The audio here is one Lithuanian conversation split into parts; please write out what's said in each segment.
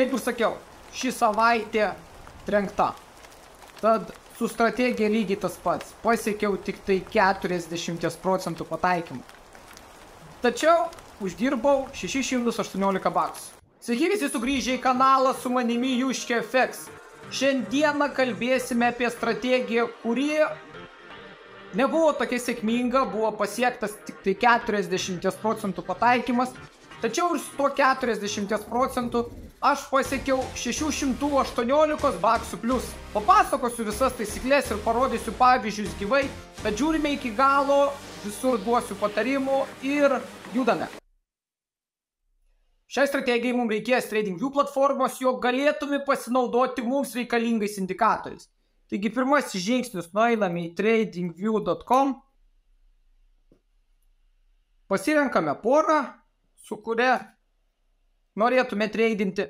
Kaip ir sakiau, ši savaitė trenkta. Tad su strategija lygiai tas pats. Pasiekiau tik tai 40% pataikymų. Tačiau uždirbau 618 baksų. Sveiki visi sugrįžę į kanalą, su manimi Juške FX. Šiandieną kalbėsime apie strategiją, kuri nebuvo tokia sėkminga, buvo pasiektas tik tai 40% pataikymas. Tačiau ir su tuo 40% aš pasiekiau 618 baksų plus. Papasakosiu visas taisyklės ir parodysiu pavyzdžius gyvai, tad žiūrime iki galo, visur duosiu patarimų ir judame. Šiai strategijai mums reikės TradingView platformos, jog galėtume pasinaudoti mums reikalingais indikatoriais. Taigi pirmasis žingsnis, nueiname į tradingview.com, pasirenkame porą, su kuria norėtume tradinti.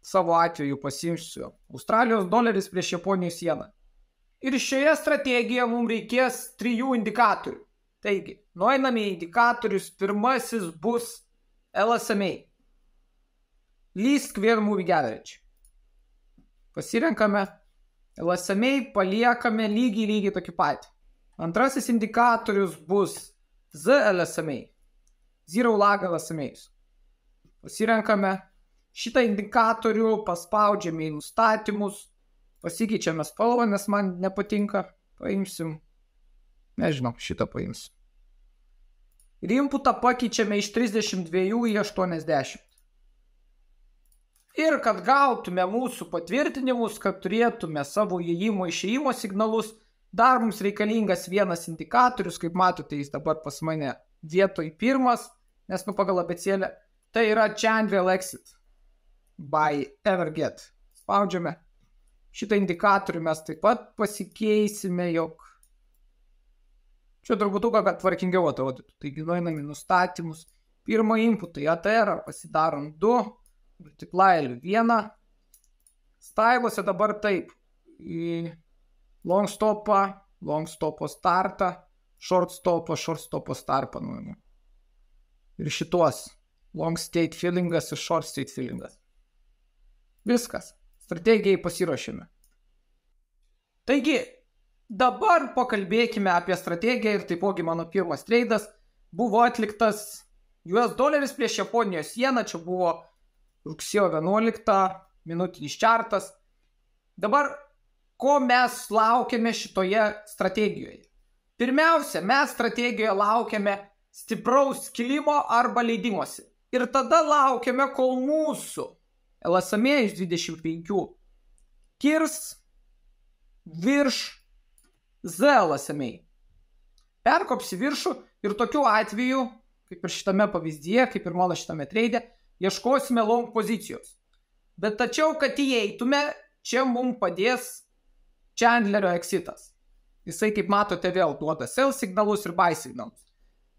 Savo atveju pasiimsiu Australijos doleris prieš Japonijos jeną. Ir šioje strategijoje mums reikės 3 indikatorių. Taigi, nueiname į indikatorius, pirmasis bus LSMA. Least Square Moving Average. Pasirenkame LSMA, paliekame lygiai tokį patį. Antrasis indikatorius bus ZLSMA. Zero Lag LSMA. Pasirenkame šitą indikatorių, paspaudžiame į nustatymus, pasikeičiame spalvą, nes man nepatinka. Paimsim, nežinau, šitą paimsim. Ir inputą pakeičiame iš 32 į 80. Ir kad gautume mūsų patvirtinimus, kad turėtume savo įėjimo išėjimo signalus, dar mums reikalingas vienas indikatorius, kaip matote, jis dabar pas mane vietoj pirmas, nes pagal abėcėlę, tai yra Chandler Exit by Everget. Spaudžiame šitą indikatorių, mes taip pat pasikeisime, jog čia turbūt kad tvarkingiau atrodytų. Taigi nueiname į nustatymus, pirmą inputą į ATR pasidarom 2, multiplier 1, styluose dabar taip, į long stopą startą, short stopą startą nuėjame. Ir šituos long state fillingas ir short state fillingas. Viskas. Strategijai pasiruošėme. Taigi, dabar pakalbėkime apie strategiją ir taipogi mano pirmas treidas buvo atliktas US doleris prieš Japonijos jeną, čia buvo rugsėjo 11, minutinis čartas. Dabar, ko mes laukiame šitoje strategijoje? Pirmiausia, mes strategijoje laukiame stipraus kilimo arba leidimosi. Ir tada laukiame, kol mūsų LSMA iš 25 kirs virš ZLSMA. Perkopsi viršų ir tokiu atveju, kaip ir šitame pavyzdyje, kaip ir mano šitame treide, ieškosime long pozicijos. Bet tačiau, kad įeitume, čia mums padės Chandlerio exitas. Jisai, kaip matote, vėl duoda sell signalus ir buy signalus.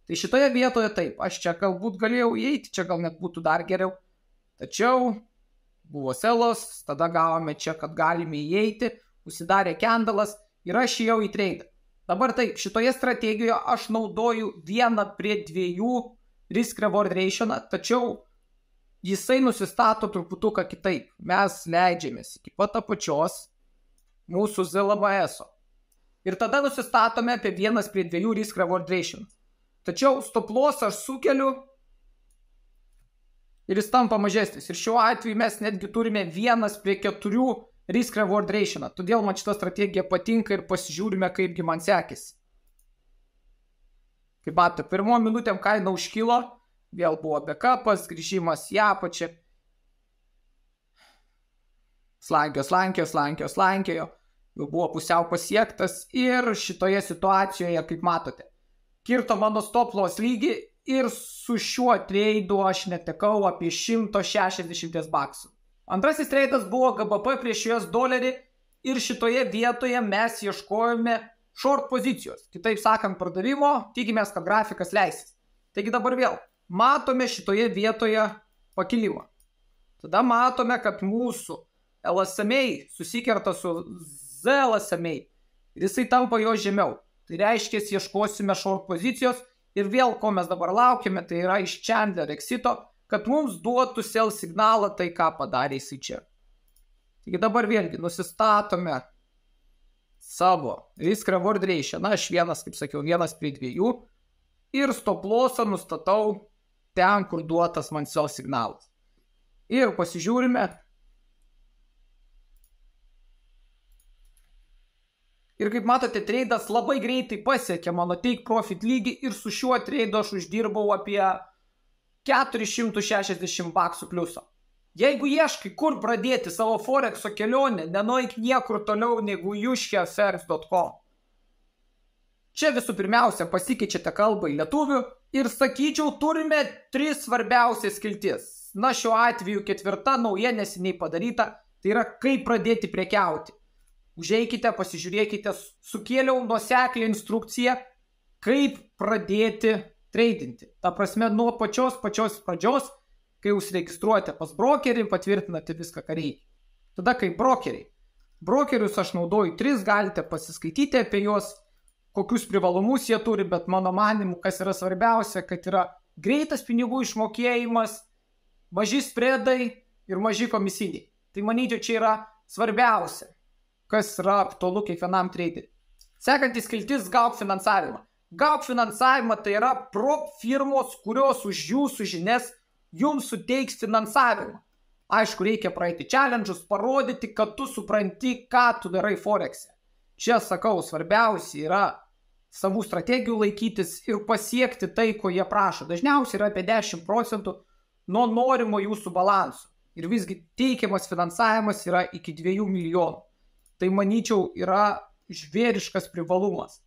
Tai šitoje vietoje taip, aš čia galbūt galėjau įeiti, čia gal net būtų dar geriau. Tačiau buvo sellos, tada gavome čia, kad galime įeiti, užsidarė kendalas ir aš įėjau į treidą. Dabar taip, šitoje strategijoje aš naudoju 1:2 risk reward ratio, tačiau jisai nusistato truputuką kitaip. Mes leidžiamės iki pat apačios mūsų ZLMS-o. Ir tada nusistatome apie 1:2 risk reward ratio. Tačiau stop loss aš sukeliu ir jis tampa mažesnis. Ir šiuo atveju mes netgi turime 1:4 risk reward ratio. Todėl man šita strategija patinka ir pasižiūrime, kaipgi man sekėsi. Kaip matote, pirmom minutėm kaina užkilo, vėl buvo backupas, grįžimas į apačią. Slankiojo, jau buvo pusiau pasiektas ir šitoje situacijoje, kaip matote, kirto mano stop loss lygį ir su šiuo treidu aš netekau apie 160 baksų. Antrasis treidas buvo GBP prieš US dolerį ir šitoje vietoje mes ieškojome short pozicijos. Kitaip sakant, pardavimo, tikimės, kad grafikas leisis. Taigi dabar vėl matome šitoje vietoje pakilimą. Tada matome, kad mūsų LSMA susikerta su ZLSMA ir jisai tampa jo žemiau. Tai reiškia, ieškosime short pozicijos ir vėl, ko mes dabar laukiame, tai yra iš Chandler exito kad mums duotų sell signalą, tai ką padarė jisai čia. Taigi dabar vėlgi nusistatome savo risk reward ratio, aš vienas, kaip sakiau, 1:2 ir stop lossą nustatau ten, kur duotas man sell signalas. Ir pasižiūrime. Ir kaip matote, treidas labai greitai pasiekė mano take profit lygį ir su šiuo treidu aš uždirbau apie 460 baksų pliusą. Jeigu ieškai, kur pradėti savo Forexo kelionę, nenueik niekur toliau negu jushkefx.com. Čia visų pirmiausia pasikeičiate kalbą į lietuvių ir sakyčiau, turime 3 svarbiausias skiltis. Na, šiuo atveju 4 nauja neseniai padaryta, tai yra kaip pradėti prekiauti. Užeikite, pasižiūrėkite, sukėliau nuoseklę instrukciją, kaip pradėti treidinti. Ta prasme, nuo pačios pradžios, kai jūs registruojate pas brokerį, patvirtinate viską, ką reikia. Tada kaip brokeriai. Brokerius aš naudoju 3, galite pasiskaityti apie juos, kokius privalumus jie turi, bet mano manimu, kas yra svarbiausia, kad yra greitas pinigų išmokėjimas, maži spredai ir maži komisiniai. Tai manyčiau, čia yra svarbiausia, kas yra aktualu kiekvienam treideriui. Sekantis skiltis gauk finansavimą. Gauk finansavimą tai yra prop firmos, kurios už jūsų žinias jums suteiks finansavimą. Aišku, reikia praeiti challenge'us, parodyti, kad tu supranti, ką tu darai Forex'e. Čia, sakau, svarbiausia yra savų strategijų laikytis ir pasiekti tai, ko jie prašo. Dažniausiai yra apie 10% nuo norimo jūsų balansų. Ir visgi teikiamas finansavimas yra iki 2 milijonų. Tai, manyčiau, yra žvėriškas privalumas.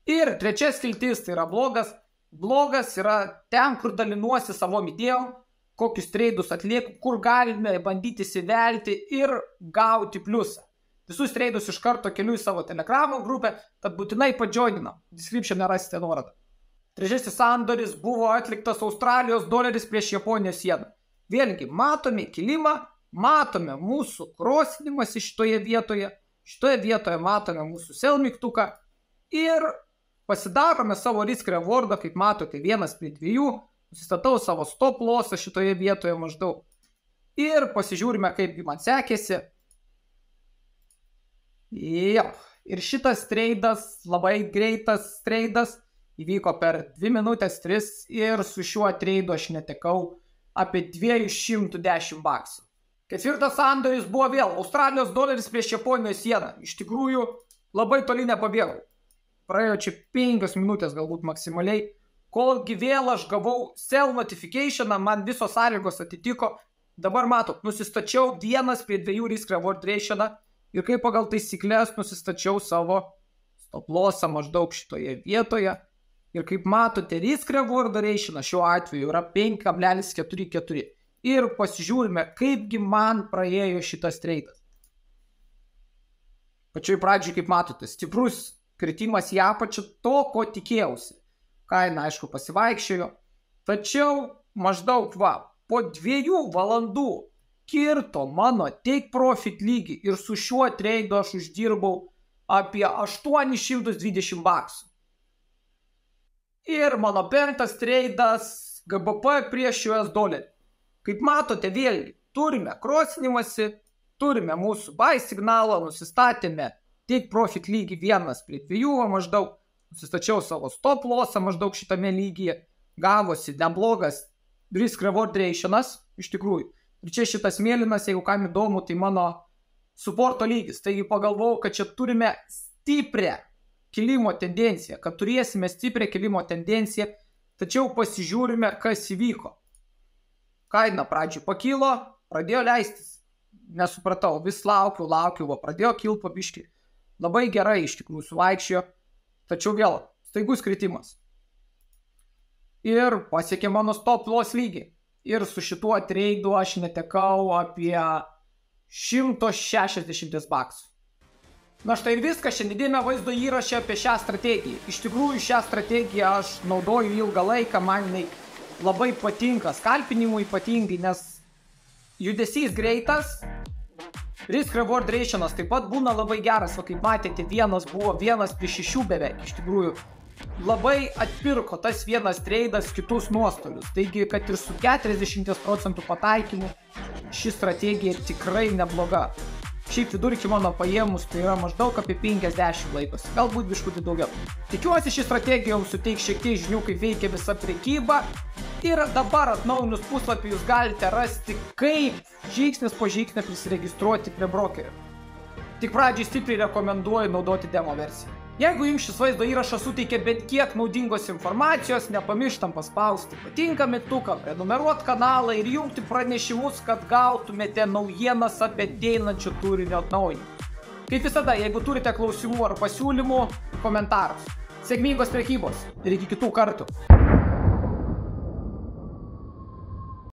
Ir trečias skiltis tai yra blogas. Blogas yra ten, kur dalinuosi savo idėjom, kokius treidus atlieku, kur galime bandyti įsivelti ir gauti pliusą. Visus treidus iš karto keliu į savo Telegramo grupę, tad būtinai padžioinam. Description'e rasite nuorodą. Trečiasis sandoris buvo atliktas Australijos doleris prieš Japonijos jeną. Vėlgi, matome kilimą, matome mūsų krosinimąsi šitoje vietoje matome mūsų sell mygtuką ir pasidarome savo risk reward'ą, kaip matote, 1:2, nusistatau savo stop lossą šitoje vietoje maždaug ir pasižiūrime, kaipgi man sekėsi. Ir šitas treidas, labai greitas treidas, įvyko per 2 minutės 3 ir su šiuo treidu aš netekau apie 210 baksų. Ketvirtas sandoris buvo vėl Australijos doleris prieš Japonijos jeną. Iš tikrųjų, labai toli nepabėgau. Praėjo čia 5 minutės galbūt maksimaliai, kolgi vėl aš gavau sell notificationą, man visos sąlygos atitiko. Dabar matot, nusistačiau 1:2 risk reward ratio'ą ir kaip pagal taisyklės nusistačiau savo stop lossą maždaug šitoje vietoje. Ir kaip matote, risk reward ratio šiuo atveju yra 5,44. Ir pasižiūrime, kaipgi man praėjo šitas treidas. Pačioj pradžioj, kaip matote, stiprus kritimas į apačią, to, ko tikėjausi. Kaina, aišku, pasivaikščiojo. Tačiau maždaug po 2 valandų kirto mano take profit lygį ir su šiuo treidu aš uždirbau apie 820 baksų. Ir mano 5 treidas GBP prieš US dolerį. Kaip matote, vėlgi, turime krosinimąsi, turime mūsų buy signalą, nusistatėme take profit lygį 1:2 maždaug, nusistačiau savo stop lossą maždaug šitame lygyje, gavosi neblogas risk reward ratio'as, iš tikrųjų. Ir čia šitas mėlynas, jeigu kam įdomu, tai mano supporto lygis. Taigi pagalvojau, kad čia turime stiprią kilimo tendenciją, kad turėsime stiprią kilimo tendenciją, tačiau pasižiūrime, kas įvyko. Kaina pradžioj pakilo, pradėjo leistis. Nesupratau, vis laukiu, pradėjo kilti po biškį. Labai gerai iš tikrųjų suvaikščiojo, tačiau vėl staigus kritimas. Ir pasiekė mano stop loss lygį. Ir su šituo treidu aš netekau apie 160 baksų. Na štai ir viskas, šiandienė vaizdo įrašė apie šią strategiją. Iš tikrųjų, šią strategiją aš naudoju ilgą laiką, man jinai labai patinka, skalpinimui ypatingai, nes judesys greitas, risk reward ratio'as taip pat būna labai geras, o kaip matėte, vienas buvo 1:6 beveik, iš tikrųjų labai atpirko tas vienas treidas kitus nuostolius. Taigi, kad ir su 40% pataikymu, ši strategija tikrai nebloga. Šiaip vidurkį mano paėmus tai yra maždaug apie 50 laikosi, galbūt biškutį daugiau. Tikiuosi, ši strategija jums suteiks šiek tiek žinių, kaip veikia visa prekyba. Ir dabar atnaujinus puslapį jūs galite rasti, kaip žingsnis po žingsnio prisiregistruoti prie brokerio. Tik pradžiai stipriai rekomenduoju naudoti demo versiją. Jeigu jums šis vaizdo įrašas suteikia bent kiek naudingos informacijos, nepamirštam paspausti patinka mygtuką, prenumeruoti kanalą ir jungti pranešimus, kad gautumėte naujienas apie ateinančių turinio atnaujinimą. Kaip visada, jeigu turite klausimų ar pasiūlymų, komentarus. Sėkmingos prekybos ir iki kitų kartų.